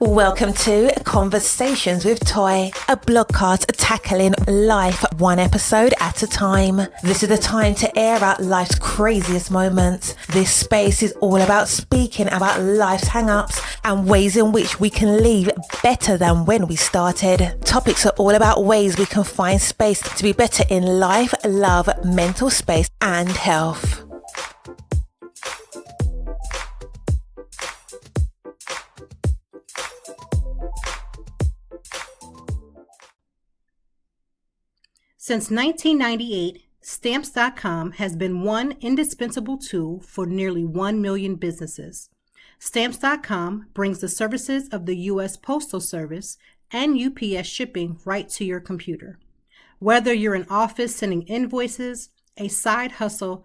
Welcome to Conversations with Toy, a blogcast tackling life one episode at a time. This is the time to air out life's craziest moments. This space is all about speaking about life's hang-ups and ways in which we can leave better than when we started. Topics are all about ways we can find space to be better in life, love, mental space, and health. Since 1998, Stamps.com has been one indispensable tool for nearly 1 million businesses. Stamps.com brings the services of the U.S. Postal Service and UPS shipping right to your computer. Whether you're an office sending invoices, a side hustle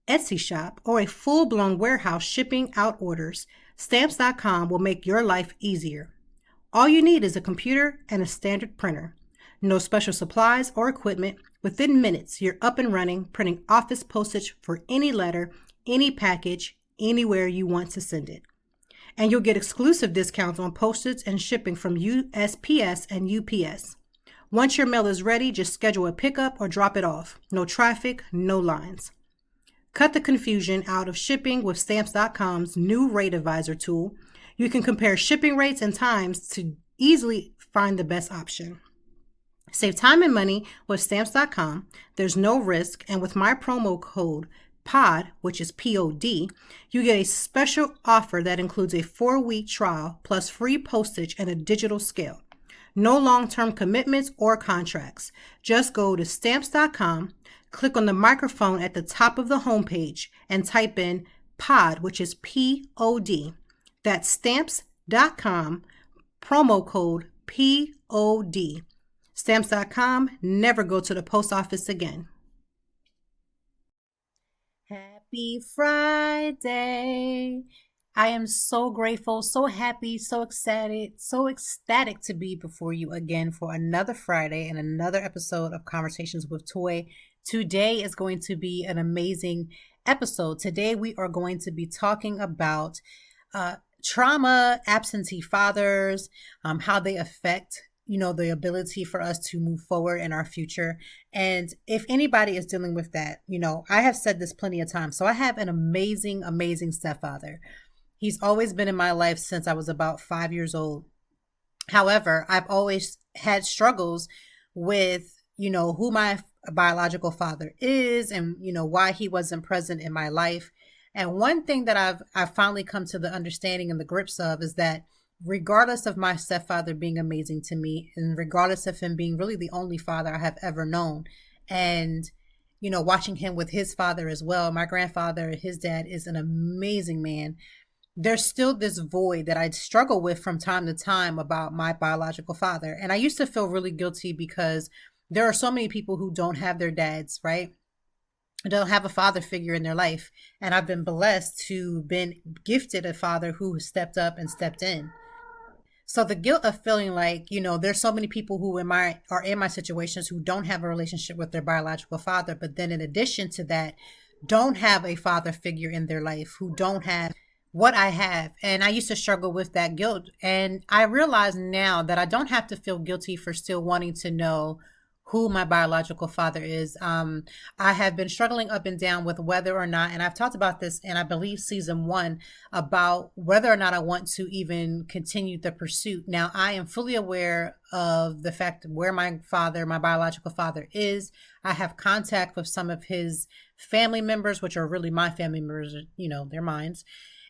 Etsy shop, or a full-blown warehouse shipping out orders, Stamps.com will make your life easier. All you need is a computer and a standard printer. No special supplies or equipment. Within minutes, you're up and running, printing office postage for any letter, any package, anywhere you want to send it. And you'll get exclusive discounts on postage and shipping from USPS and UPS. Once your mail is ready, just schedule a pickup or drop it off. No traffic, no lines. Cut the confusion out of shipping with Stamps.com's new Rate Advisor tool. You can compare shipping rates and times to easily find the best option. Save time and money with Stamps.com. There's no risk, and with my promo code POD, which is POD, you get a special offer that includes a 4-week trial plus free postage and a digital scale. No long-term commitments or contracts. Just go to Stamps.com, click on the microphone at the top of the homepage, and type in POD, which is POD. That's Stamps.com, promo code POD. Stamps.com, never go to the post office again. Happy Friday. I am so grateful, so happy, so excited, so ecstatic to be before you again for another Friday and another episode of Conversations with Toy. Today is going to be an amazing episode. Today we are going to be talking about trauma, absentee fathers, how they affect the ability for us to move forward in our future. And if anybody is dealing with that, I have said this plenty of times. So I have an amazing, amazing stepfather. He's always been in my life since I was about 5 years old. However, I've always had struggles with, who my biological father is and, why he wasn't present in my life. And one thing that I've finally come to the understanding and the grips of is that regardless of my stepfather being amazing to me, and regardless of him being really the only father I have ever known, and, watching him with his father as well, my grandfather, his dad is an amazing man. There's still this void that I struggle with from time to time about my biological father. And I used to feel really guilty because there are so many people who don't have their dads, right? Don't have a father figure in their life. And I've been blessed to been gifted a father who stepped up and stepped in. So the guilt of feeling like, there's so many people who are in my situations who don't have a relationship with their biological father, but then in addition to that, don't have a father figure in their life, who don't have what I have. And I used to struggle with that guilt. And I realize now that I don't have to feel guilty for still wanting to know who my biological father is. I have been struggling up and down with whether or not, and I've talked about this in, I believe, season 1, about whether or not I want to even continue the pursuit. Now, I am fully aware of the fact where my biological father is. I have contact with some of his family members, which are really my family members, they're mine.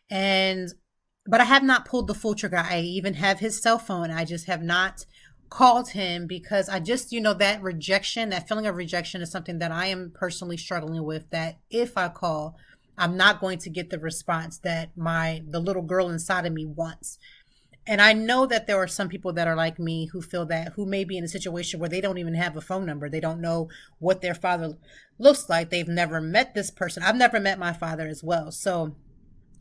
But I have not pulled the full trigger. I even have his cell phone. I just have not called him because I just, that rejection, that feeling of rejection is something that I am personally struggling with, that if I call, I'm not going to get the response that the little girl inside of me wants. And I know that there are some people that are like me who feel that, who may be in a situation where they don't even have a phone number. They don't know what their father looks like. They've never met this person. I've never met my father as well. So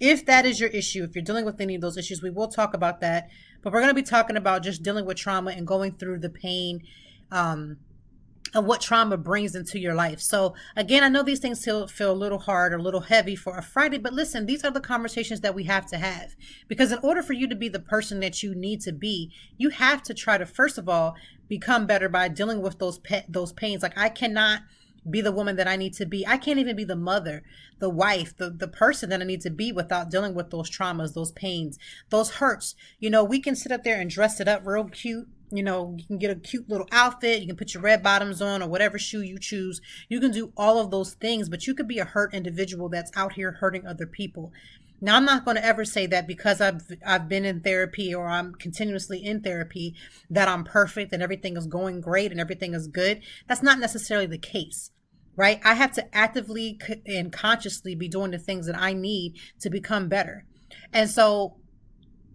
if that is your issue, if you're dealing with any of those issues, we will talk about that. But we're going to be talking about just dealing with trauma and going through the pain and what trauma brings into your life. So again, I know these things feel a little hard or a little heavy for a Friday, but listen, these are the conversations that we have to have, because in order for you to be the person that you need to be, you have to try to, first of all, become better by dealing with those pains. Like, I cannot be the woman that I need to be. I can't even be the mother, the wife, the person that I need to be without dealing with those traumas, those pains, those hurts. We can sit up there and dress it up real cute. You can get a cute little outfit. You can put your red bottoms on or whatever shoe you choose. You can do all of those things, but you could be a hurt individual that's out here hurting other people. Now, I'm not going to ever say that because I've been in therapy or I'm continuously in therapy that I'm perfect and everything is going great and everything is good. That's not necessarily the case, right? I have to actively and consciously be doing the things that I need to become better. And so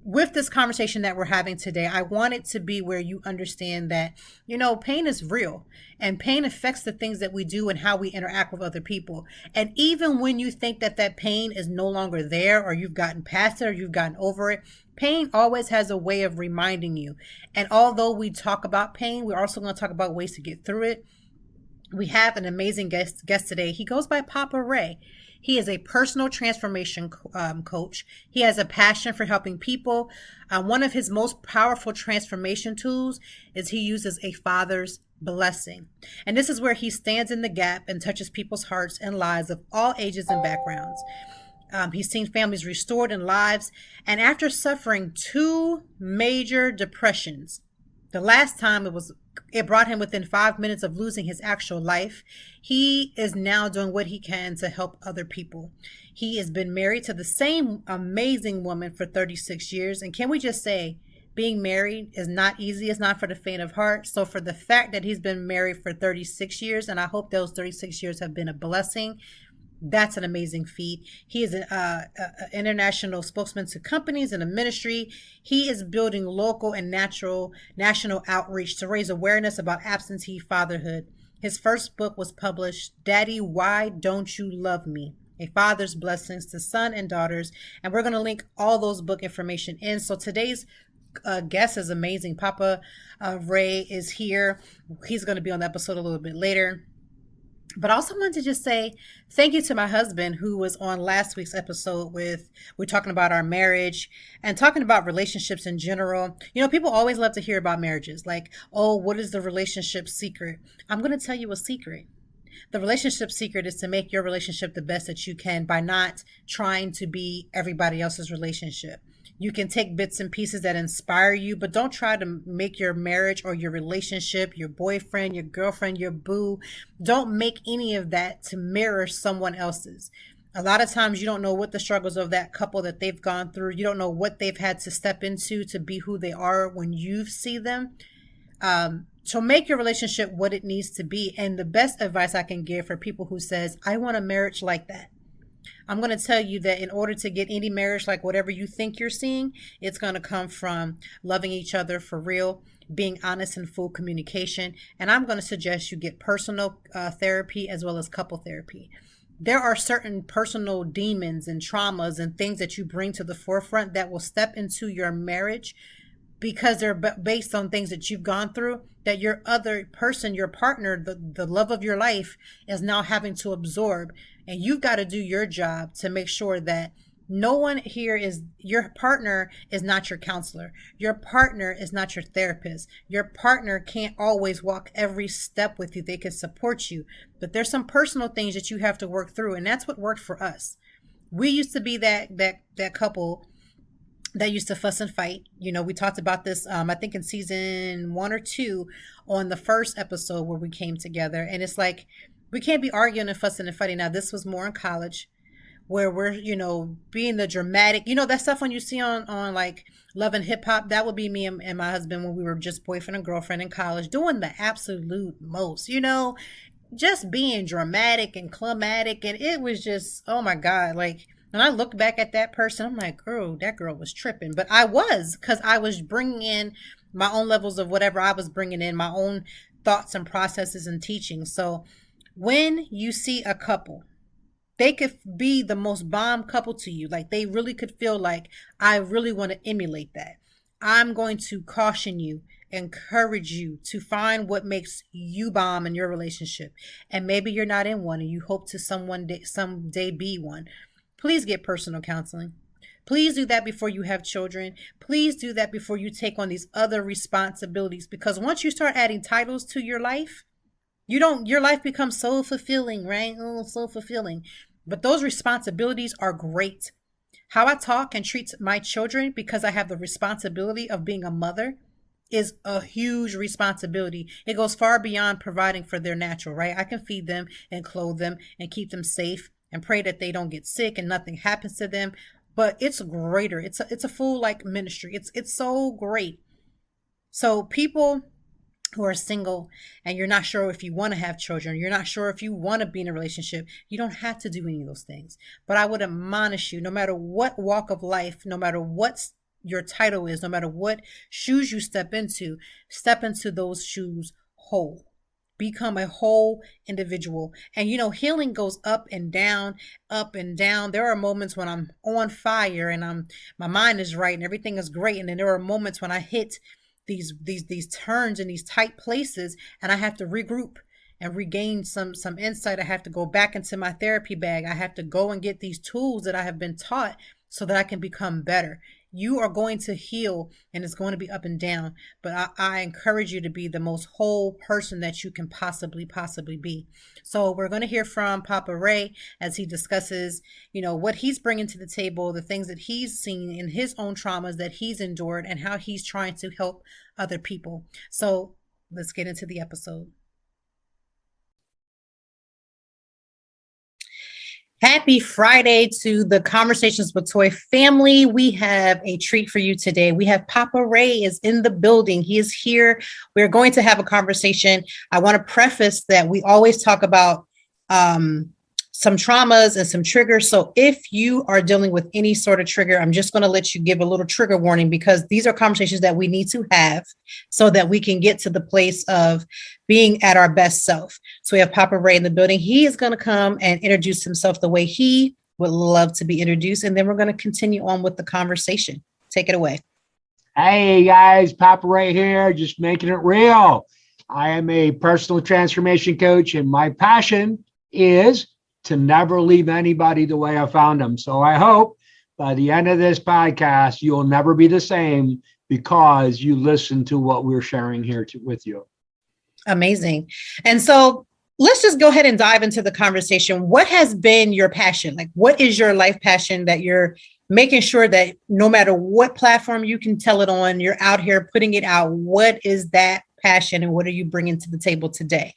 with this conversation that we're having today, I want it to be where you understand that, pain is real and pain affects the things that we do and how we interact with other people. And even when you think that pain is no longer there, or you've gotten past it, or you've gotten over it, pain always has a way of reminding you. And although we talk about pain, we're also going to talk about ways to get through it. We have an amazing guest today. He goes by Papa Ray. He is a personal transformation coach. He has a passion for helping people. One of his most powerful transformation tools is he uses a father's blessing. And this is where he stands in the gap and touches people's hearts and lives of all ages and backgrounds. He's seen families restored in lives. And after suffering 2 major depressions, the last time it brought him within 5 minutes of losing his actual life, he is now doing what he can to help other people. He has been married to the same amazing woman for 36 years. And can we just say, being married is not easy. It's not for the faint of heart. So for the fact that he's been married for 36 years, and I hope those 36 years have been a blessing, that's an amazing feat. He is an international spokesman to companies and a ministry. He is building local and national outreach to raise awareness about absentee fatherhood. His first book was published, Daddy, Why Don't You Love Me? A Father's Blessings to Son and Daughters. And we're going to link all those book information in. So today's guest is amazing. Papa Ray is here. He's going to be on the episode a little bit later. But I also wanted to just say thank you to my husband, who was on last week's episode we're talking about our marriage and talking about relationships in general. People always love to hear about marriages, like, oh, what is the relationship secret? I'm going to tell you a secret. The relationship secret is to make your relationship the best that you can by not trying to be everybody else's relationship. You can take bits and pieces that inspire you, but don't try to make your marriage or your relationship, your boyfriend, your girlfriend, your boo, don't make any of that to mirror someone else's. A lot of times you don't know what the struggles of that couple that they've gone through. You don't know what they've had to step into to be who they are when you see them. So make your relationship what it needs to be. And the best advice I can give for people who says, I want a marriage like that, I'm going to tell you that in order to get any marriage like whatever you think you're seeing, it's going to come from loving each other for real, being honest and full communication. And I'm going to suggest you get personal therapy as well as couple therapy. There are certain personal demons and traumas and things that you bring to the forefront that will step into your marriage because they're based on things that you've gone through, that your other person, your partner, the love of your life is now having to absorb. And you've got to do your job to make sure that no one here your partner is not your counselor. Your partner is not your therapist. Your partner can't always walk every step with you. They can support you, but there's some personal things that you have to work through. And that's what worked for us. We used to be that couple that used to fuss and fight. We talked about this, I think in season 1 or 2 on the first episode where we came together. And it's like, we can't be arguing and fussing and fighting. Now, this was more in college where we're, being the dramatic, that stuff when you see on like Love and Hip Hop, that would be me and my husband when we were just boyfriend and girlfriend in college, doing the absolute most, just being dramatic and climatic. And it was just, oh my God, like, when I look back at that person, I'm like, oh, that girl was tripping. But I was, because I was bringing in my own levels of whatever I was bringing in, my own thoughts and processes and teaching. So when you see a couple, they could be the most bomb couple to you. Like, they really could feel like, I really want to emulate that. I'm going to caution you, encourage you to find what makes you bomb in your relationship. And maybe you're not in one and you hope to someday be one. Please get personal counseling. Please do that before you have children. Please do that before you take on these other responsibilities, because once you start adding titles to your life, your life becomes so fulfilling, right? Oh, so fulfilling. But those responsibilities are great. How I talk and treat my children, because I have the responsibility of being a mother, is a huge responsibility. It goes far beyond providing for their natural, right? I can feed them and clothe them and keep them safe and pray that they don't get sick and nothing happens to them. But it's greater. It's a full like ministry. It's so great. So people who are single and you're not sure if you want to have children, you're not sure if you want to be in a relationship, you don't have to do any of those things. But I would admonish you, no matter what walk of life, no matter what your title is, no matter what shoes you step into those shoes whole. Become a whole individual. And healing goes up and down, up and down. There are moments when I'm on fire and my mind is right and everything is great. And then there are moments when I hit these turns in these tight places and I have to regroup and regain some insight. I have to go back into my therapy bag. I have to go and get these tools that I have been taught so that I can become better. You are going to heal and it's going to be up and down, but I encourage you to be the most whole person that you can possibly be. So we're going to hear from Papa Ray as he discusses, what he's bringing to the table, the things that he's seen in his own traumas that he's endured and how he's trying to help other people. So let's get into the episode. Happy Friday to the Conversations with Toy family. We have a treat for you today. We have Papa Ray is in the building. He is here. We're going to have a conversation. I want to preface that we always talk about some traumas and some triggers. So if you are dealing with any sort of trigger, I'm just going to let you give a little trigger warning, because these are conversations that we need to have so that we can get to the place of being at our best self. So we have Papa Ray in the building. He is going to come and introduce himself the way he would love to be introduced. And then we're going to continue on with the conversation. Take it away. Hey guys, Papa Ray here, just making it real. I am a personal transformation coach and my passion is to never leave anybody the way I found them. So I hope by the end of this podcast, you'll never be the same because you listen to what we're sharing here with you. Amazing. And so let's just go ahead and dive into the conversation. What has been your passion? Like, what is your life passion that you're making sure that no matter what platform you can tell it on, you're out here putting it out? What is that passion and what are you bringing to the table today?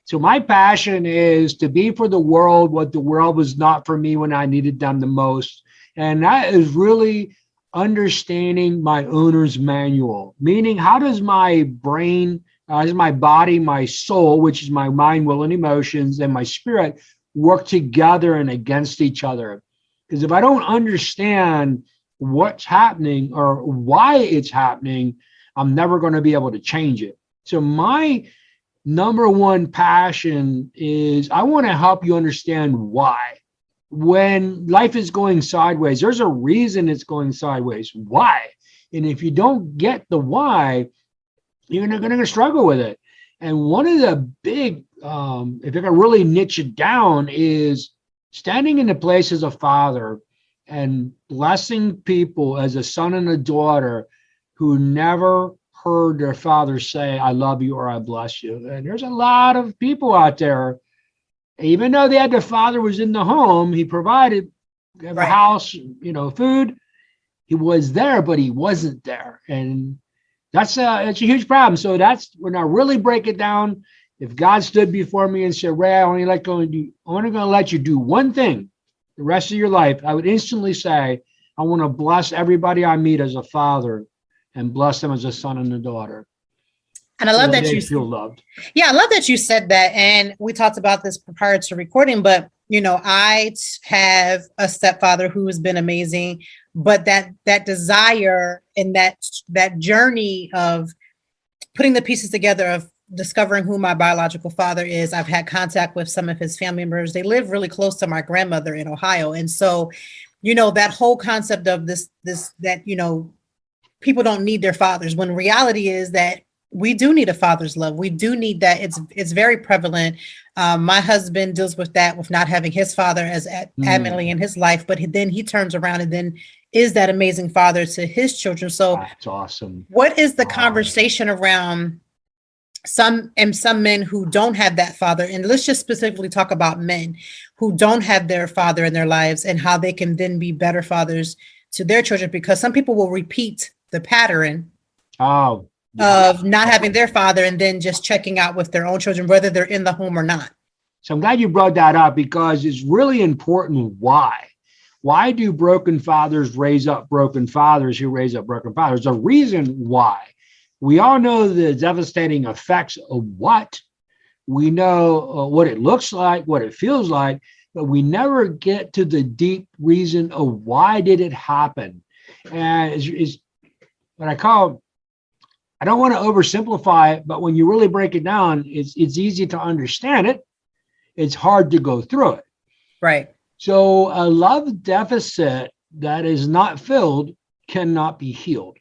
So my passion is to be for the world what the world was not for me when I needed them the most. And that is really understanding my owner's manual, meaning how does my brain, as my body, my soul, which is my mind, will, and emotions, and my spirit work together and against each other. Because if I don't understand what's happening or why it's happening, I'm never going to be able to change it. So my number one passion is I want to help you understand why. When life is going sideways, there's a reason it's going sideways. Why? And if you don't get the why, you're going to struggle with it. And one of the big, if you're going to really niche it down, is standing in the place as a father and blessing people as a son and a daughter who never heard their father say, I love you or I bless you. And there's a lot of people out there, even though their father was in the home, he provided a house, food. He was there, but he wasn't there. And it's a huge problem. So that's when I really break it down. If God stood before me and said, Ray, I'm only going to let you do one thing the rest of your life, I would instantly say, I want to bless everybody I meet as a father and bless them as a son and a daughter. And I love that you feel loved. Yeah, I love that you said that. And we talked about this prior to recording, but I have a stepfather who has been amazing, but that desire and that journey of putting the pieces together of discovering who my biological father is. I've had contact with some of his family members. They live really close to my grandmother in Ohio. And so, that whole concept of this, that, people don't need their fathers, when reality is that we do need a father's love. We do need that. It's very prevalent. My husband deals with that, with not having his father as adamantly in his life, but then he turns around and then is that amazing father to his children. So that's awesome. What is the conversation around some men who don't have that father? And let's just specifically talk about men who don't have their father in their lives and how they can then be better fathers to their children, because some people will repeat the pattern of not having their father and then just checking out with their own children, whether they're in the home or not. So I'm glad you brought that up, because it's really important. Why do broken fathers raise up broken fathers who raise up broken fathers? There's a reason why. We all know the devastating effects of what. We know what it looks like, what it feels like, but we never get to the deep reason of why did it happen. And it's what I call, I don't want to oversimplify it, but when you really break it down, it's easy to understand it. It's hard to go through it. Right. So a love deficit that is not filled cannot be healed.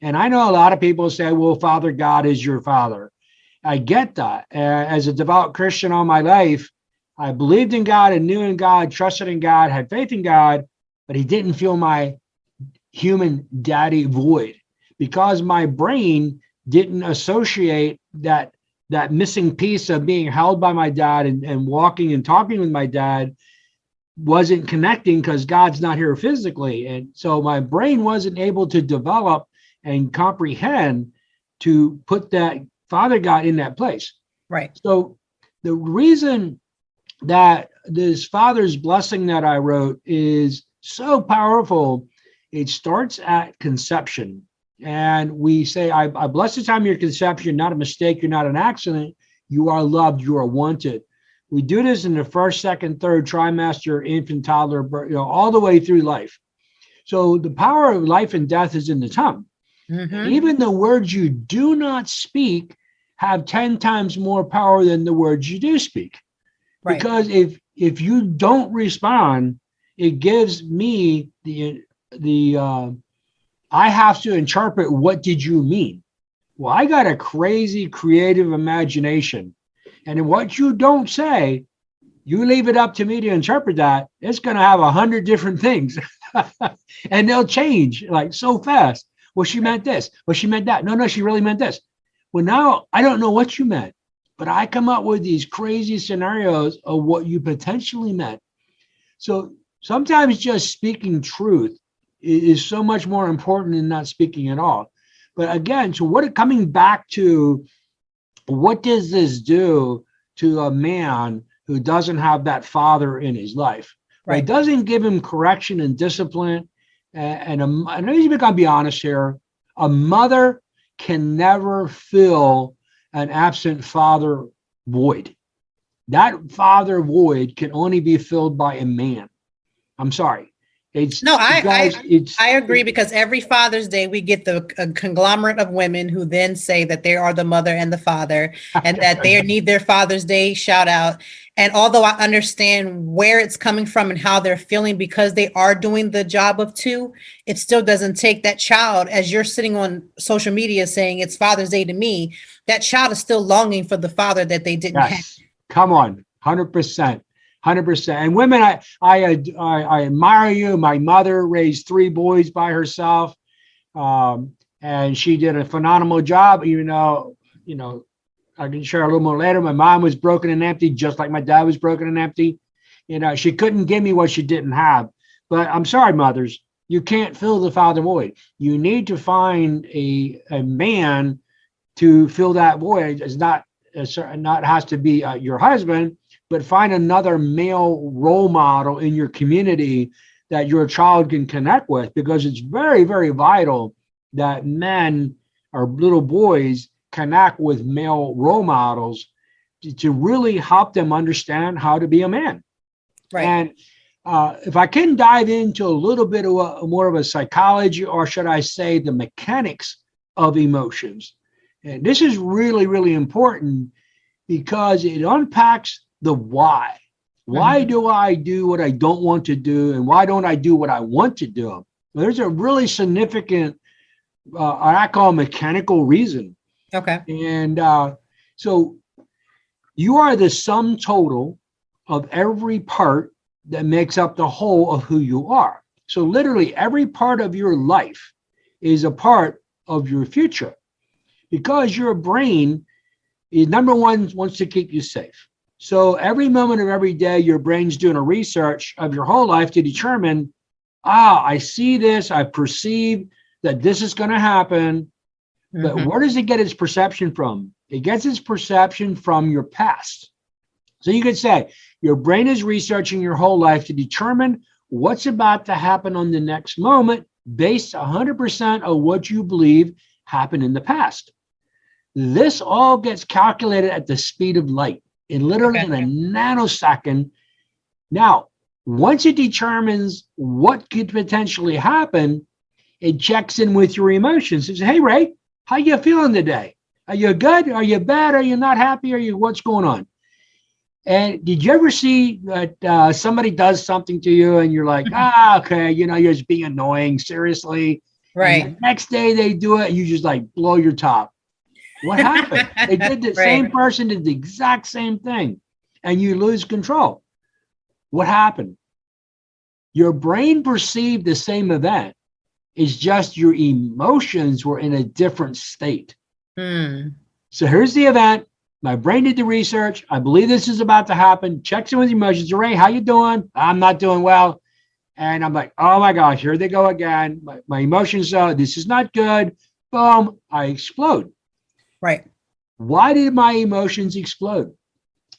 And I know a lot of people say, well, Father God is your father. I get that. As a devout Christian all my life, I believed in God and knew in God, trusted in God, had faith in God, but he didn't fill my human daddy void, because my brain didn't associate that missing piece of being held by my dad and walking and talking with my dad wasn't connecting, because God's not here physically. And so my brain wasn't able to develop and comprehend to put that Father God in that place. Right. So the reason that this Father's blessing that I wrote is so powerful, it starts at conception. And we say, I bless the time of your conception, not a mistake, you're not an accident, you are loved, you are wanted. We do this in the first, second, third trimester, infant, toddler, all the way through life. So the power of life and death is in the tongue. Mm-hmm. Even the words you do not speak have 10 times more power than the words you do speak. Right. Because if you don't respond, it gives me I have to interpret, what did you mean? Well, I got a crazy creative imagination. And what you don't say, you leave it up to me to interpret that, it's going to have 100 different things. And they'll change like so fast. Well, she meant this. Well, she meant that. No, she really meant this. Well, now I don't know what you meant, but I come up with these crazy scenarios of what you potentially meant. So sometimes just speaking truth is so much more important than not speaking at all. But again, so coming back to what does this do to a man who doesn't have that father in his life? Right. It doesn't give him correction and discipline. And I'm going to be honest here. A mother can never fill an absent father void. That father void can only be filled by a man. I'm sorry. I agree, because every Father's Day we get the conglomerate of women who then say that they are the mother and the father and that they need their Father's Day shout out. And although I understand where it's coming from and how they're feeling, because they are doing the job of two, it still doesn't take that child, as you're sitting on social media saying it's Father's Day to me, that child is still longing for the father that they didn't have. Come on, 100%. 100%. And women, I admire you. My mother raised 3 boys by herself, and she did a phenomenal job. Even though, I can share a little more later. My mom was broken and empty, just like my dad was broken and empty. She couldn't give me what she didn't have. But I'm sorry, mothers, you can't fill the father void. You need to find a man to fill that void. It's not has to be your husband, but find another male role model in your community that your child can connect with, because it's very, very vital that men or little boys connect with male role models to really help them understand how to be a man. Right. And if I can dive into a little bit of more of a psychology, or should I say the mechanics of emotions. And this is really, really important, because it unpacks the why. Why do I do what I don't want to do? And why don't I do what I want to do? There's a really significant I call mechanical reason. Okay. And so you are the sum total of every part that makes up the whole of who you are. So literally every part of your life is a part of your future, because your brain is, number one, wants to keep you safe. So every moment of every day, your brain's doing a research of your whole life to determine, I see this, I perceive that this is going to happen. But where does it get its perception from? It gets its perception from your past. So you could say your brain is researching your whole life to determine what's about to happen on the next moment based 100% of what you believe happened in the past. This all gets calculated at the speed of light, in literally in a nanosecond. Now, once it determines what could potentially happen, it checks in with your emotions. It says, hey, Ray, how you feeling today? Are you good? Are you bad? Are you not happy? What's going on? And did you ever see that somebody does something to you and you're like, okay, you're just being annoying, seriously. Right. And the next day they do it, and you just like blow your top. What happened? They did the same person did the exact same thing, and you lose control. What happened? Your brain perceived the same event. It's just your emotions were in a different state. So here's the event. My brain did the research. I believe this is about to happen. Checks in with emotions. Ray, how you doing? I'm not doing well. And I'm like, oh my gosh, here they go again. My emotions are, this is not good. Boom, I explode. Right. Why did my emotions explode?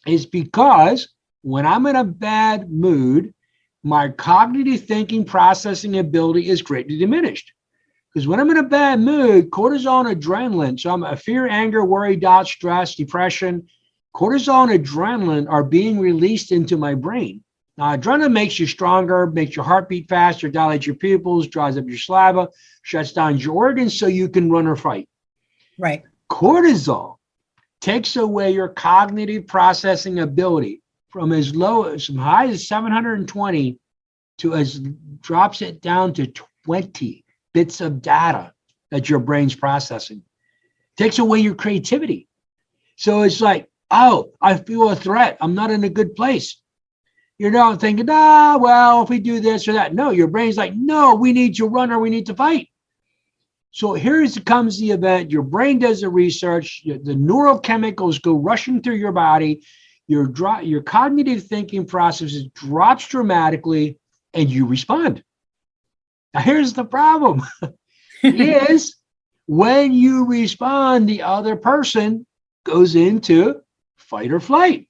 It's because when I'm in a bad mood, my cognitive thinking processing ability is greatly diminished. Because when I'm in a bad mood, cortisol and adrenaline, so I'm a fear, anger, worry, doubt, stress, depression, cortisol and adrenaline are being released into my brain. Now, adrenaline makes you stronger, makes your heart beat faster, dilates your pupils, dries up your saliva, shuts down your organs so you can run or fight. Right. Cortisol takes away your cognitive processing ability from as high as 720 to as drops it down to 20 bits of data that your brain's processing. Takes away your creativity. So it's like, oh, I feel a threat. I'm not in a good place. You're not thinking, well, if we do this or that. No, your brain's like, no, we need to run or we need to fight. So here comes the event. Your brain does the research. The neurochemicals go rushing through your body. Your cognitive thinking processes drops dramatically, and you respond. Now, here's the problem. Is when you respond, the other person goes into fight or flight.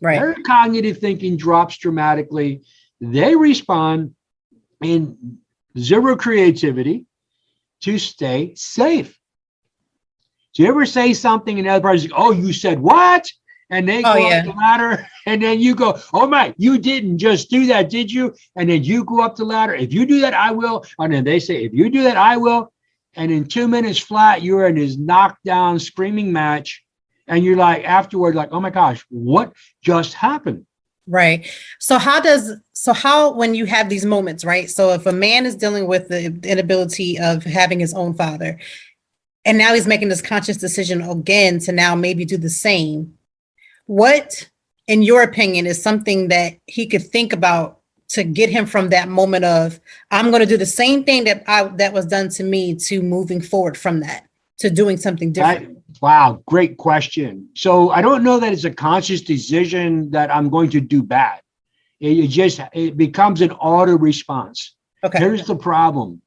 Right. Their cognitive thinking drops dramatically. They respond in zero creativity to stay safe. Do you ever say something and the other person's like, oh, you said what? And they go up the ladder, and then you go, oh my, you didn't just do that, did you? And then you go up the ladder. If you do that, I will. And then they say, if you do that, I will. And in 2 minutes flat, you're in this knockdown, screaming match. And you're like, afterward, like, oh my gosh, what just happened? Right. So when you have these moments, right? So if a man is dealing with the inability of having his own father, and now he's making this conscious decision again to now maybe do the same, what, in your opinion, is something that he could think about to get him from that moment of, I'm going to do the same thing that was done to me, to moving forward from that, to doing something different? Wow, great question. So I don't know that it's a conscious decision that I'm going to do bad. It becomes an auto response. Okay. Here's the problem.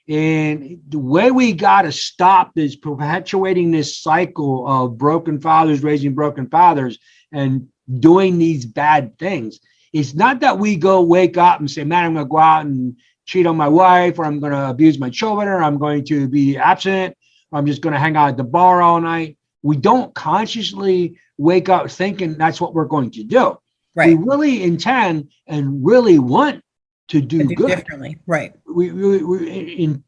And the way we got to stop this perpetuating this cycle of broken fathers raising broken fathers and doing these bad things, it's not that we wake up and say, man, I'm going to go out and cheat on my wife, or I'm going to abuse my children, or I'm going to be absent, or I'm just going to hang out at the bar all night. We don't consciously wake up thinking that's what we're going to do. Right. We really intend and really want to do good differently. Right. We in,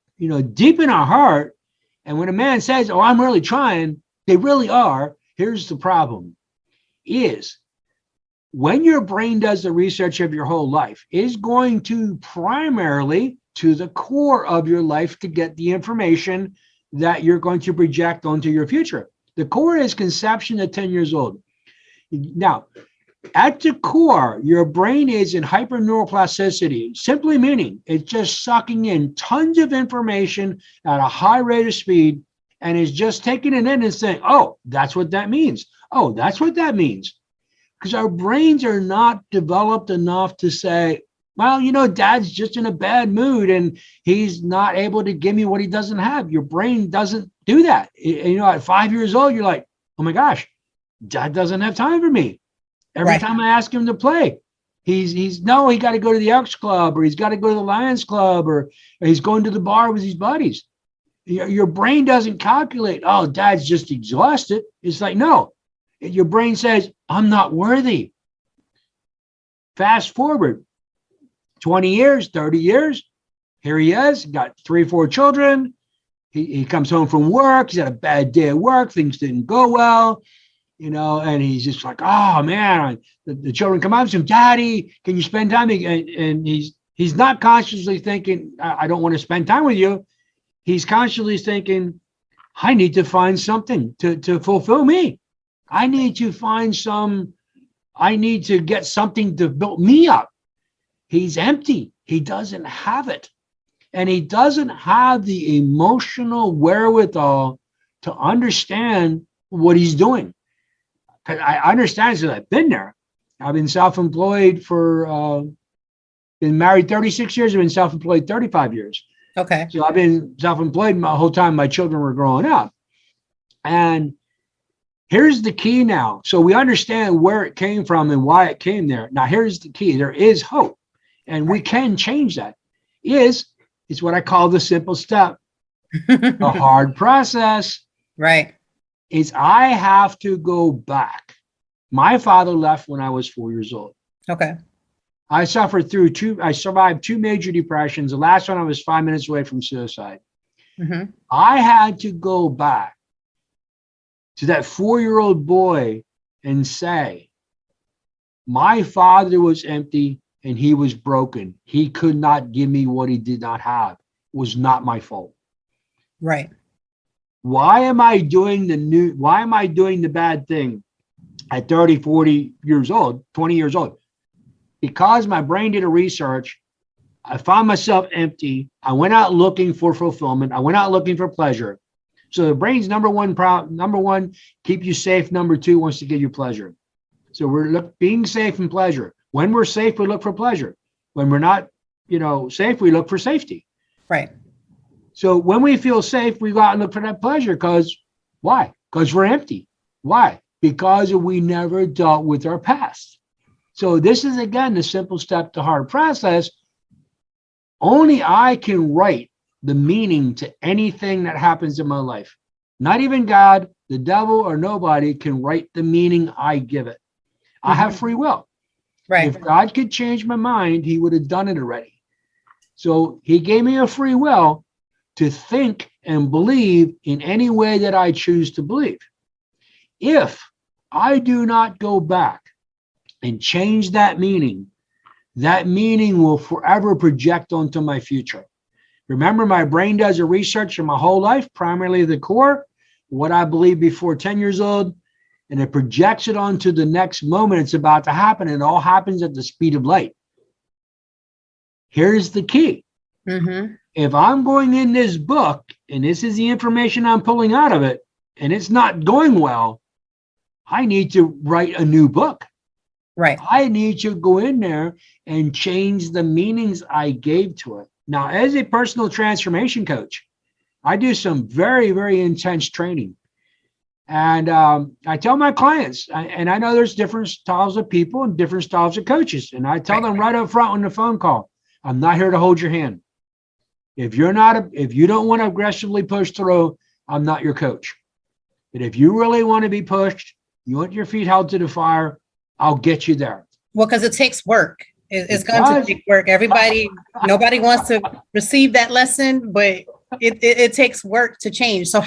deep in our heart. And when a man says, oh, I'm really trying, they really are. Here's the problem is when your brain does the research of your whole life, is going to primarily to the core of your life to get the information that you're going to project onto your future. The core is conception at 10 years old. Now, at the core, your brain is in hyperneuroplasticity, simply meaning it's just sucking in tons of information at a high rate of speed and is just taking it in and saying, oh, that's what that means. Oh, that's what that means. Because our brains are not developed enough to say, well, dad's just in a bad mood and he's not able to give me what he doesn't have. Your brain doesn't do that. At 5 years old, you're like, oh my gosh, dad doesn't have time for me. Every time I ask him to play, he got to go to the Elks Club, or he's got to go to the Lions Club, or he's going to the bar with his buddies. Your brain doesn't calculate, oh, dad's just exhausted. It's like, no, your brain says, I'm not worthy. Fast forward 20 years, 30 years, here he is, got 3 or 4 children. He comes home from work. He's had a bad day at work. Things didn't go well. And he's just like, oh man, the children come up to him, Daddy, can you spend time? And he's not consciously thinking, I don't want to spend time with you. He's consciously thinking, I need to find something to fulfill me. I need to get something to build me up. He's empty. He doesn't have it. And he doesn't have the emotional wherewithal to understand what he's doing. I understand because I've been there. I've been self-employed been married 36 years. I've been self-employed 35 years. Okay. So I've been self-employed my whole time my children were growing up. And here's the key now. So we understand where it came from and why it came there. Now, here's the key. There is hope. And we can change that. It's what I call the simple step. The hard process. Right. Is I have to go back. My father left when I was 4 years old. Okay. I survived 2 major depressions. The last one, I was 5 minutes away from suicide. Mm-hmm. I had to go back to that 4-year-old boy and say, my father was empty and he was broken. He could not give me what he did not have. It was not my fault. Right. Why am I doing the bad thing at 30, 40 years old, 20 years old? Because my brain did a research. I found myself empty. I went out looking for fulfillment. I went out looking for pleasure. So the brain's number one, keep you safe. Number 2 wants to give you pleasure. So we're being safe and pleasure. When we're safe, we look for pleasure. When we're not, safe, we look for safety. Right. So when we feel safe, we go out and look for that pleasure. Why? Because we're empty. Why? Because we never dealt with our past. So this is, again, the simple step to hard process. Only I can write the meaning to anything that happens in my life. Not even God, the devil, or nobody can write the meaning I give it. I have free will. Right. If God could change my mind, he would have done it already. So he gave me a free will to think and believe in any way that I choose to believe. If I do not go back and change that meaning will forever project onto my future. Remember, my brain does a research in my whole life, primarily the core, what I believe before 10 years old, and it projects it onto the next moment it's about to happen. And it all happens at the speed of light. Here's the key. Mm-hmm. If I'm going in this book and this is the information I'm pulling out of it and it's not going well, I need to write a new book. Right. I need to go in there and change the meanings I gave to it. Now, as a personal transformation coach, I do some very, very intense training. And I tell my clients, and I know there's different styles of people and different styles of coaches. And I tell them right up front on the phone call, I'm not here to hold your hand. If you don't want to aggressively push through, I'm not your coach. But if you really want to be pushed, you want your feet held to the fire, I'll get you there. Well, because it takes work. It's going to take work. Nobody wants to receive that lesson, but it takes work to change. So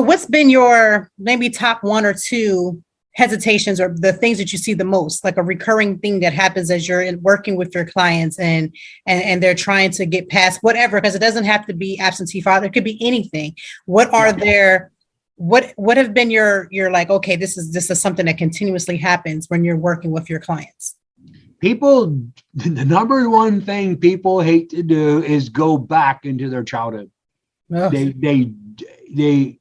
what's been your maybe top 1 or 2 hesitations or the things that you see the most, like a recurring thing that happens as you're working with your clients and they're trying to get past whatever, because it doesn't have to be absentee father, it could be anything. What are their what have been your like, okay, this is something that continuously happens when you're working with your clients? People, the number one thing people hate to do is go back into their childhood. Ugh. They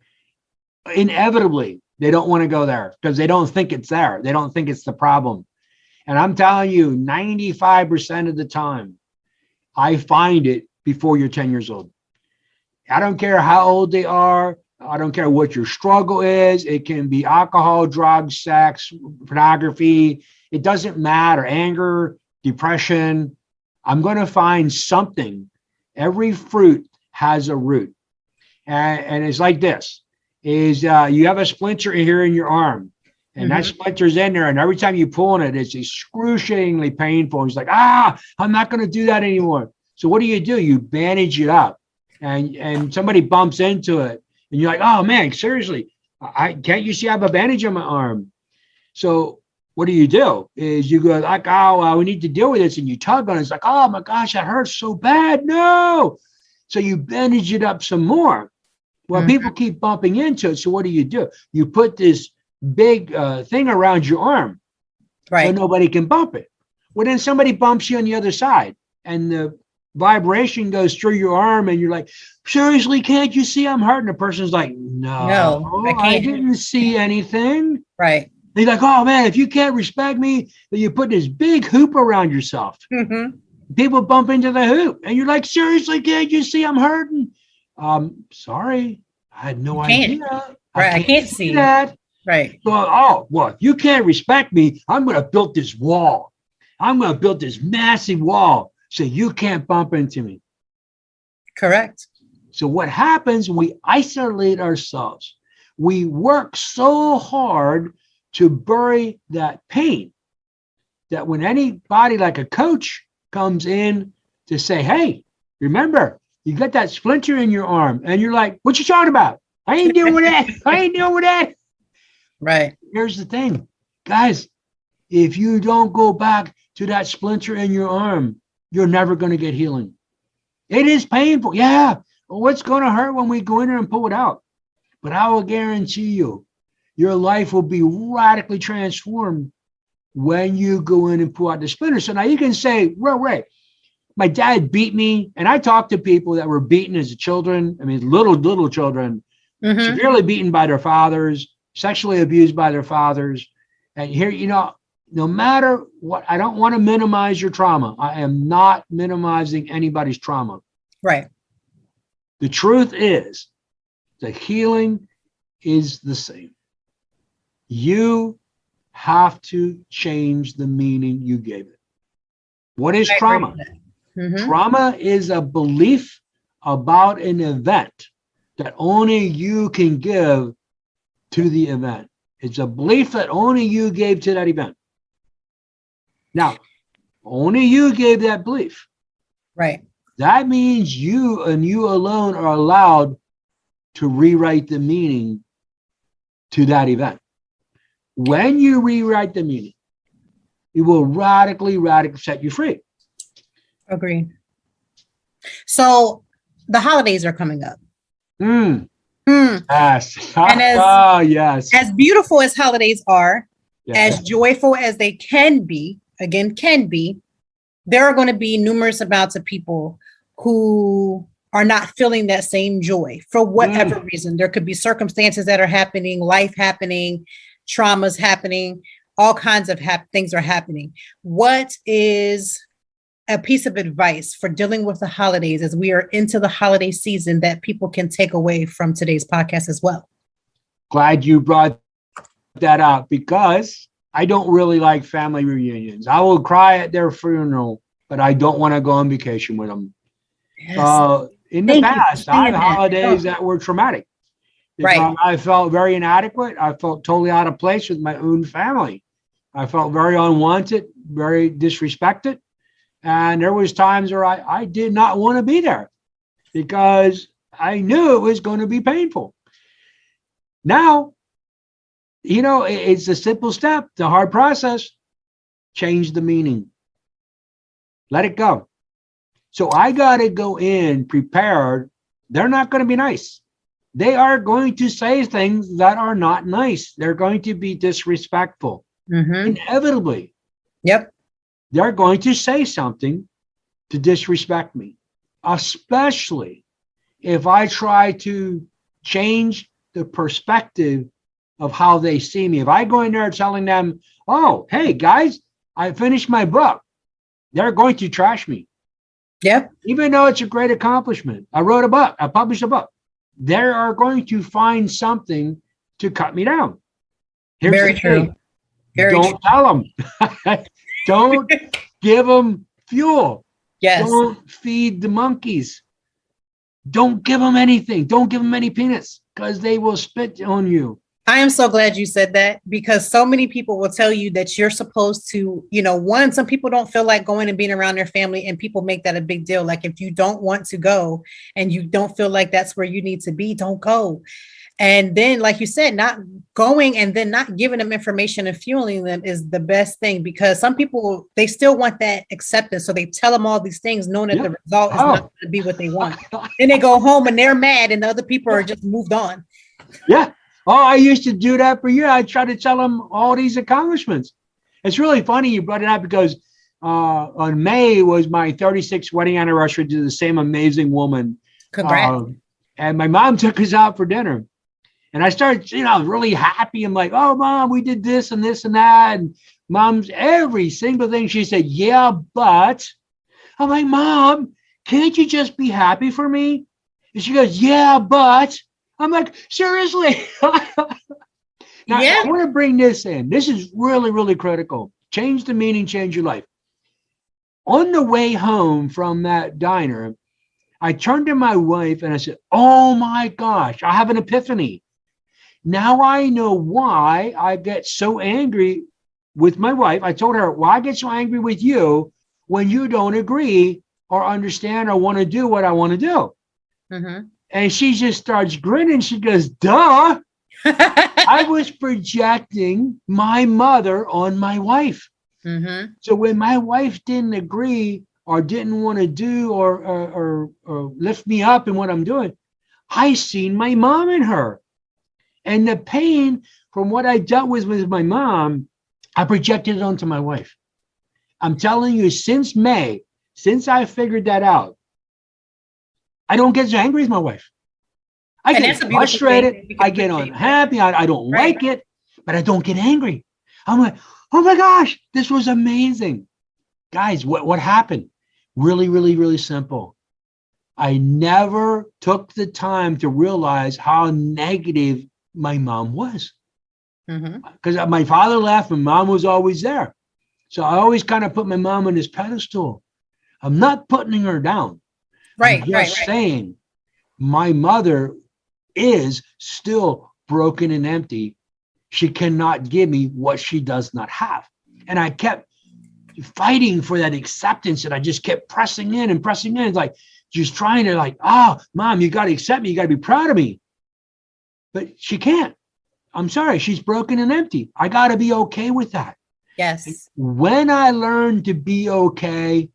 inevitably, they don't want to go there because they don't think it's there. They don't think it's the problem. And I'm telling you, 95% of the time, I find it before you're 10 years old. I don't care how old they are. I don't care what your struggle is. It can be alcohol, drugs, sex, pornography. It doesn't matter. Anger, depression. I'm going to find something. Every fruit has a root. And it's like this. You have a splinter here in your arm, and that splinter's in there, and every time you pull on it, it's excruciatingly painful. And it's like, I'm not going to do that anymore. So what do? You bandage it up, and somebody bumps into it, and you're like, oh man, seriously, can't you see I have a bandage on my arm? So what do? Is you go like, we need to deal with this, and you tug on it. It's like, oh my gosh, that hurts so bad. No. So you bandage it up some more. Well, people keep bumping into it. So what do? You put this big thing around your arm, right? So nobody can bump it. Well, then somebody bumps you on the other side, and the vibration goes through your arm, and you're like, seriously, can't you see I'm hurting? The person's like, no, I didn't see anything. Right. They're like, oh man, if you can't respect me, then you put this big hoop around yourself. People bump into the hoop, and you're like, seriously, can't you see I'm hurting? Sorry, I had no idea. Right, I can't see that. Right. So, if you can't respect me, I'm going to build this wall. I'm going to build this massive wall so you can't bump into me. Correct. So what happens? We isolate ourselves. We work so hard to bury that pain that when anybody like a coach comes in to say, hey, remember, you got that splinter in your arm, and you're like, what you talking about? I ain't dealing with that. I ain't dealing with that. Right. Here's the thing, guys. If you don't go back to that splinter in your arm, you're never going to get healing. It is painful. Yeah. Well, what's going to hurt when we go in there and pull it out? But I will guarantee you, your life will be radically transformed when you go in and pull out the splinter. So now you can say, well, Ray, my dad beat me. And I talked to people that were beaten as children. I mean, little children, severely beaten by their fathers, sexually abused by their fathers. And here, no matter what, I don't want to minimize your trauma. I am not minimizing anybody's trauma. Right. The truth is, the healing is the same. You have to change the meaning you gave it. What is trauma? Trauma is a belief about an event that only you can give to the event. It's a belief that only you gave to that event. Now, only you gave that belief. Right. That means you and you alone are allowed to rewrite the meaning to that event. When you rewrite the meaning, it will radically set you free. Agreed. So the holidays are coming up. Yes. And yes. As beautiful as holidays are, yes, as joyful as they can be, there are going to be numerous amounts of people who are not feeling that same joy for whatever reason. There could be circumstances that are happening, life happening, traumas happening, all kinds of things are happening. What is a piece of advice for dealing with the holidays as we are into the holiday season that people can take away from today's podcast as well? Glad you brought that up, because I don't really like family reunions. I will cry at their funeral, but I don't want to go on vacation with them. Yes. In the past, I had holidays that were traumatic. Right. I felt very inadequate. I felt totally out of place with my own family. I felt very unwanted, very disrespected. And there was times where I did not want to be there because I knew it was going to be painful. Now, It's a simple step, the hard process. Change the meaning. Let it go. So I got to go in prepared. They're not going to be nice. They are going to say things that are not nice. They're going to be disrespectful. Inevitably. Yep. They're going to say something to disrespect me, especially if I try to change the perspective of how they see me. If I go in there telling them, oh, hey, guys, I finished my book, they're going to trash me. Yep. Even though it's a great accomplishment. I wrote a book. I published a book. They are going to find something to cut me down. Here's Very true. Don't tell them. Don't give them fuel. Yes. Don't feed the monkeys. Don't give them anything. Don't give them any peanuts because they will spit on you. I am so glad you said that, because so many people will tell you that you're supposed to, some people don't feel like going and being around their family, and people make that a big deal. Like, if you don't want to go and you don't feel like that's where you need to be, don't go. And then, like you said, not going and then not giving them information and fueling them is the best thing, because some people, they still want that acceptance. So they tell them all these things knowing that the result is not going to be what they want. Then they go home and they're mad and the other people are just moved on. Yeah. Oh, I used to do that for you. I tried to tell them all these accomplishments. It's really funny you brought it up, because on May was my 36th wedding anniversary to the same amazing woman. Congrats. And my mom took us out for dinner. And I started, really happy. I'm like, oh, Mom, we did this and this and that. And Mom's every single thing she said, yeah, but. I'm like, Mom, can't you just be happy for me? And she goes, yeah, but. I'm like, seriously? Now, I want to bring this in. This is really, really critical. Change the meaning, change your life. On the way home from that diner, I turned to my wife and I said, oh my gosh, I have an epiphany. Now I know why I get so angry with my wife. I told her, why I get so angry with you when you don't agree or understand or want to do what I want to do. And she just starts grinning. She goes, duh. I was projecting my mother on my wife. So when my wife didn't agree or didn't want to do or lift me up in what I'm doing, I seen my mom in her. And the pain from what I dealt with my mom, I projected it onto my wife. I'm telling you, since May, since I figured that out, I don't get as angry as my wife. I get frustrated. I get unhappy. I don't like it, but I don't get angry. I'm like, oh my gosh, this was amazing. Guys, what happened? Really, really, really simple. I never took the time to realize how negative my mom was. Because my father left and mom was always there. So I always kind of put my mom on this pedestal. I'm not putting her down. I'm just saying my mother is still broken and empty. She cannot give me what she does not have. And I kept fighting for that acceptance, and I just kept pressing in. It's like just trying to Mom, you got to accept me. You got to be proud of me. But she can't. I'm sorry. She's broken and empty. I got to be okay with that. Yes. When I learned to be okay,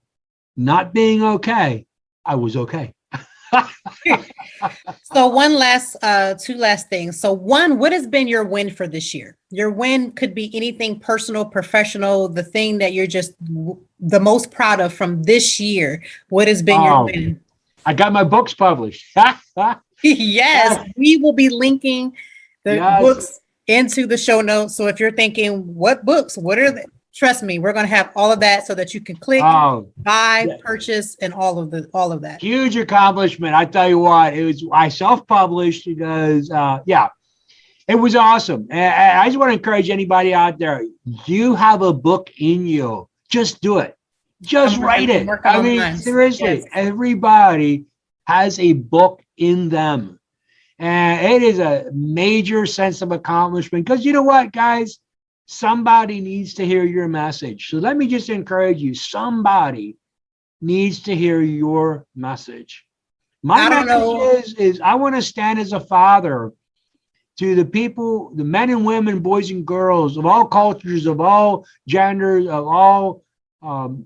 not being okay, I was okay. So two last things. So one, what has been your win for this year? Your win could be anything personal, professional, the thing that you're just the most proud of from this year. What has been your win? I got my books published. Yes, we will be linking the books into the show notes. So if you're thinking, what books, what are they? Trust me, we're going to have all of that so that you can click, buy, purchase, and all of that. Huge accomplishment. I tell you what, I self-published because, it was awesome. And I just want to encourage anybody out there. You have a book in you. Just do it. Just write it. I mean, seriously, everybody has a book in them. And it is a major sense of accomplishment because you know what, guys? Somebody needs to hear your message. So let me just encourage you. Somebody needs to hear your message. My message is I want to stand as a father to the people, the men and women, boys and girls of all cultures, of all genders, of all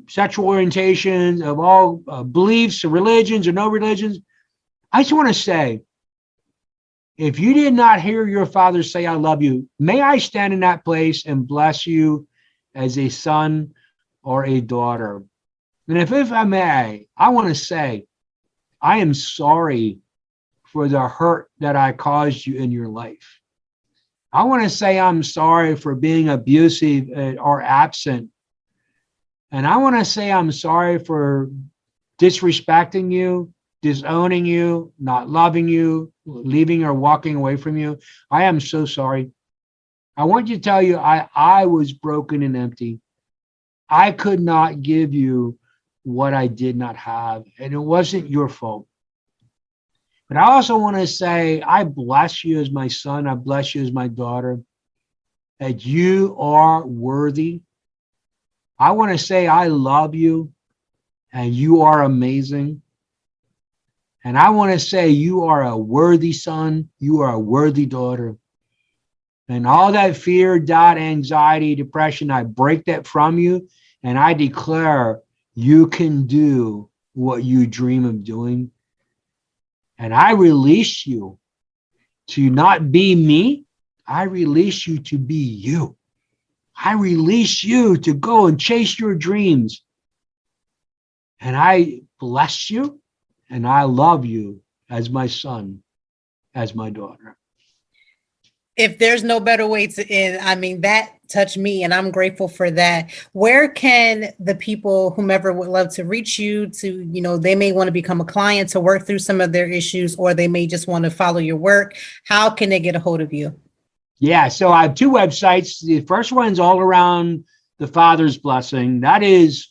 sexual orientations, of all beliefs, or religions or no religions. I just want to say, if you did not hear your father say, I love you, may I stand in that place and bless you as a son or a daughter. And if I may, I want to say, I am sorry for the hurt that I caused you in your life. I want to say I'm sorry for being abusive or absent. And I want to say I'm sorry for disrespecting you, disowning you, not loving you, leaving or walking away from you. I am so sorry. I want you to tell you, I was broken and empty. I could not give you what I did not have, and it wasn't your fault. But I also want to say, I bless you as my son. I bless you as my daughter, that you are worthy. I want to say, I love you and you are amazing. And I want to say, you are a worthy son. You are a worthy daughter. And all that fear, doubt, anxiety, depression, I break that from you. And I declare you can do what you dream of doing. And I release you to not be me. I release you to be you. I release you to go and chase your dreams. And I bless you and I love you as my son, as my daughter. If there's no better way to end, I mean, that touched me and I'm grateful for that. Where can the people, whomever would love to reach you to, they may want to become a client to work through some of their issues, or they may just want to follow your work. How can they get a hold of you? Yeah, so I have two websites. The first one's all around the Father's Blessing. That is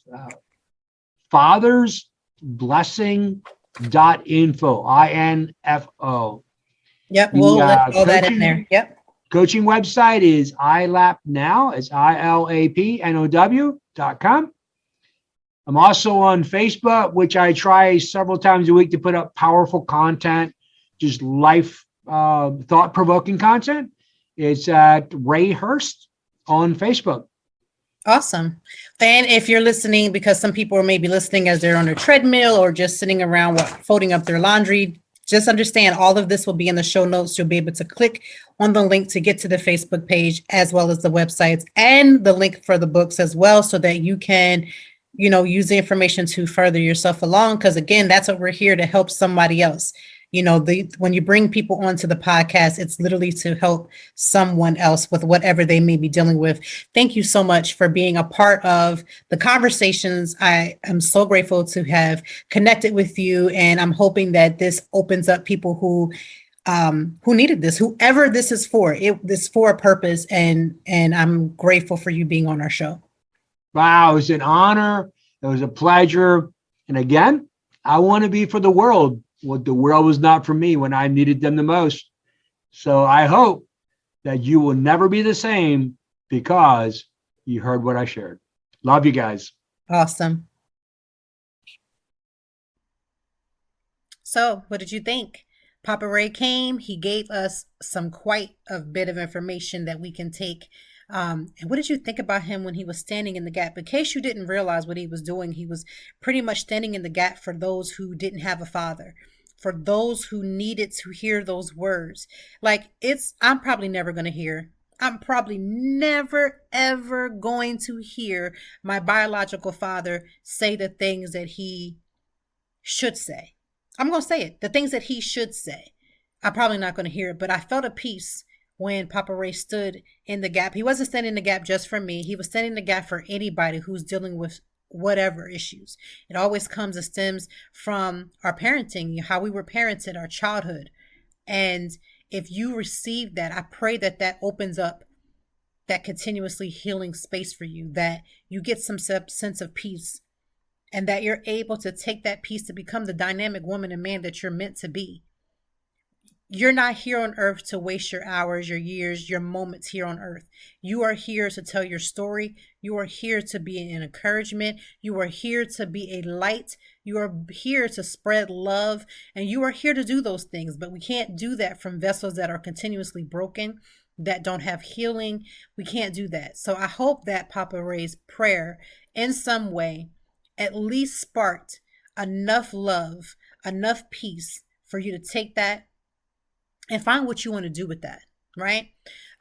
fathersblessing.info, INFO. Yep, we'll let all that in there. Yep. Coaching website is ilapnow. It's ILAPNOW.com. I'm also on Facebook, which I try several times a week to put up powerful content, just life thought-provoking content. It's at Ray Hurst on Facebook. Awesome. And if you're listening, because some people are maybe listening as they're on a treadmill or just sitting around folding up their laundry, just understand all of this will be in the show notes. You'll be able to click on the link to get to the Facebook page, as well as the websites and the link for the books as well, so that you can, use the information to further yourself along. Because again, that's what we're here to help somebody else. When you bring people onto the podcast, it's literally to help someone else with whatever they may be dealing with. Thank you so much for being a part of the conversations. I am so grateful to have connected with you, and I'm hoping that this opens up people who needed this, whoever this is for. This for a purpose, and I'm grateful for you being on our show. Wow, it was an honor. It was a pleasure. And again, I want to be for the world what the world was not for me when I needed them the most. So I hope that you will never be the same because you heard what I shared. Love you guys. Awesome. So what did you think? Papa Ray came, he gave us quite a bit of information that we can take. And what did you think about him when he was standing in the gap? In case you didn't realize what he was doing, he was pretty much standing in the gap for those who didn't have a father, for those who needed to hear those words. I'm probably never going to hear. I'm probably never, ever going to hear my biological father say the things that he should say. I'm going to say it. The things that he should say. I'm probably not going to hear it, but I felt a peace when Papa Ray stood in the gap. He wasn't standing in the gap just for me. He was standing in the gap for anybody who's dealing with whatever issues. It always comes and stems from our parenting, how we were parented, our childhood. And if you receive that, I pray that that opens up that continuously healing space for you, that you get some sense of peace, and that you're able to take that peace to become the dynamic woman and man that you're meant to be. You're not here on earth to waste your hours, your years, your moments here on earth. You are here to tell your story. You are here to be an encouragement. You are here to be a light You are here to spread love, and you are here to do those things, but we can't do that from vessels that are continuously broken, that don't have healing. We can't do that. So I hope that Papa Ray's prayer in some way at least sparked enough love, enough peace for you to take that and find what you want to do with that, right?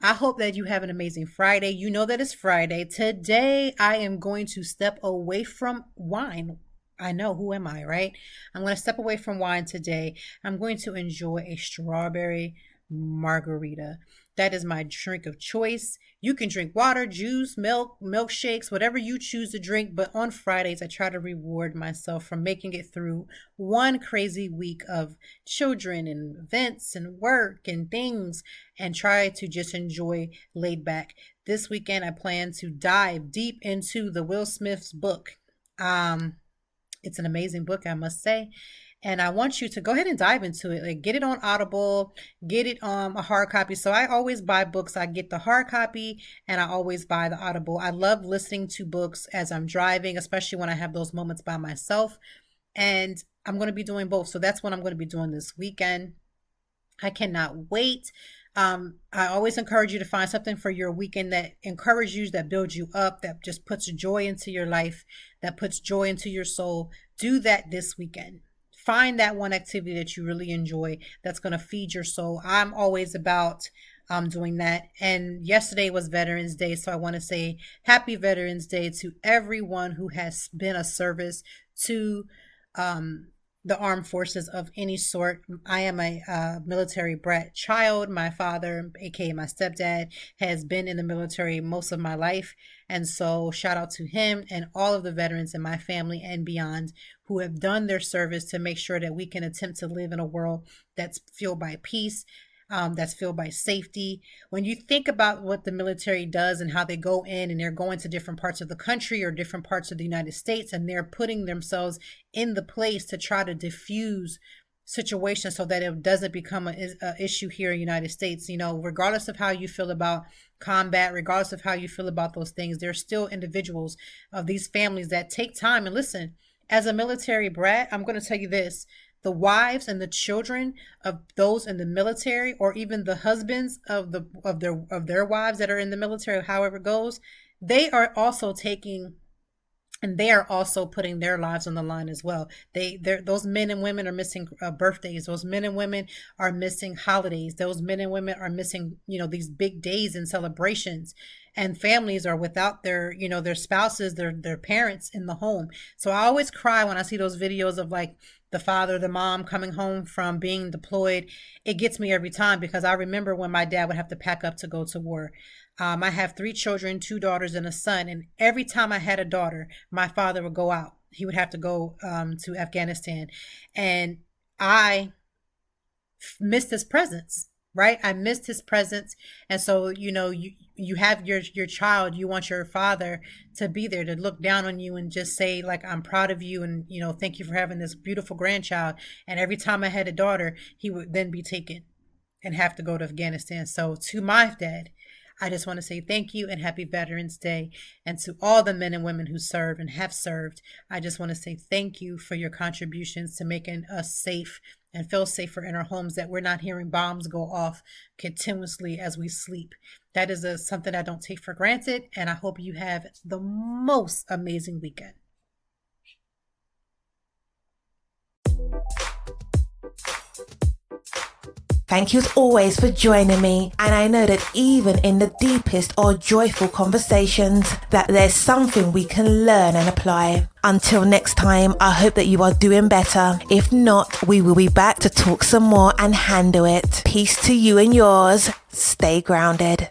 I hope that you have an amazing Friday. You know that it's Friday. Today, I am going to step away from wine. I know, who am I, right? I'm going to step away from wine today. I'm going to enjoy a strawberry margarita. That is my drink of choice. You can drink water, juice, milk, milkshakes, whatever you choose to drink. But on Fridays, I try to reward myself for making it through one crazy week of children and events and work and things, and try to just enjoy laid back. This weekend, I plan to dive deep into the Will Smith's book. It's an amazing book, I must say. And I want you to go ahead and dive into it. Like, get it on Audible, get it a hard copy. So I always buy books. I get the hard copy and I always buy the Audible. I love listening to books as I'm driving, especially when I have those moments by myself. And I'm going to be doing both. So that's what I'm going to be doing this weekend. I cannot wait. I always encourage you to find something for your weekend that encourages you, that builds you up, that just puts joy into your life, that puts joy into your soul. Do that this weekend. Find that one activity that you really enjoy that's going to feed your soul. I'm always about doing that. And yesterday was Veterans Day. So I want to say happy Veterans Day to everyone who has been a service to the armed forces of any sort. I am a military brat child. My father, aka my stepdad, has been in the military most of my life. And so shout out to him and all of the veterans in my family and beyond who have done their service to make sure that we can attempt to live in a world that's fueled by peace, that's fueled by safety. When you think about what the military does and how they go in and they're going to different parts of the country or different parts of the United States, and they're putting themselves in the place to try to diffuse situations so that it doesn't become an issue here in the United States. You know, regardless of how you feel about combat, regardless of how you feel about those things, there's still individuals of these families that take time. And listen, as a military brat, I'm going to tell you this: the wives and the children of those in the military, or even the husbands of their wives that are in the military, however it goes, they are also taking, and they are also putting their lives on the line as well. Those men and women are missing birthdays. Those men and women are missing holidays. Those men and women are missing, these big days and celebrations. And families are without their spouses, their parents in the home. So I always cry when I see those videos of like the father, the mom coming home from being deployed. It gets me every time, because I remember when my dad would have to pack up to go to war. I have 3 children, 2 daughters and a son. And every time I had a daughter, my father would go out. He would have to go to Afghanistan. And I missed his presence, right? I missed his presence. And so, you have your child, you want your father to be there, to look down on you and just say, like, I'm proud of you. And, thank you for having this beautiful grandchild. And every time I had a daughter, he would then be taken and have to go to Afghanistan. So to my dad, I just want to say thank you and happy Veterans Day. And to all the men and women who serve and have served, I just want to say thank you for your contributions to making us safe and feel safer in our homes, that we're not hearing bombs go off continuously as we sleep. That is something I don't take for granted. And I hope you have the most amazing weekend. Thank you as always for joining me, and I know that even in the deepest or joyful conversations, that there's something we can learn and apply. Until next time, I hope that you are doing better. If not, we will be back to talk some more and handle it. Peace to you and yours. Stay grounded.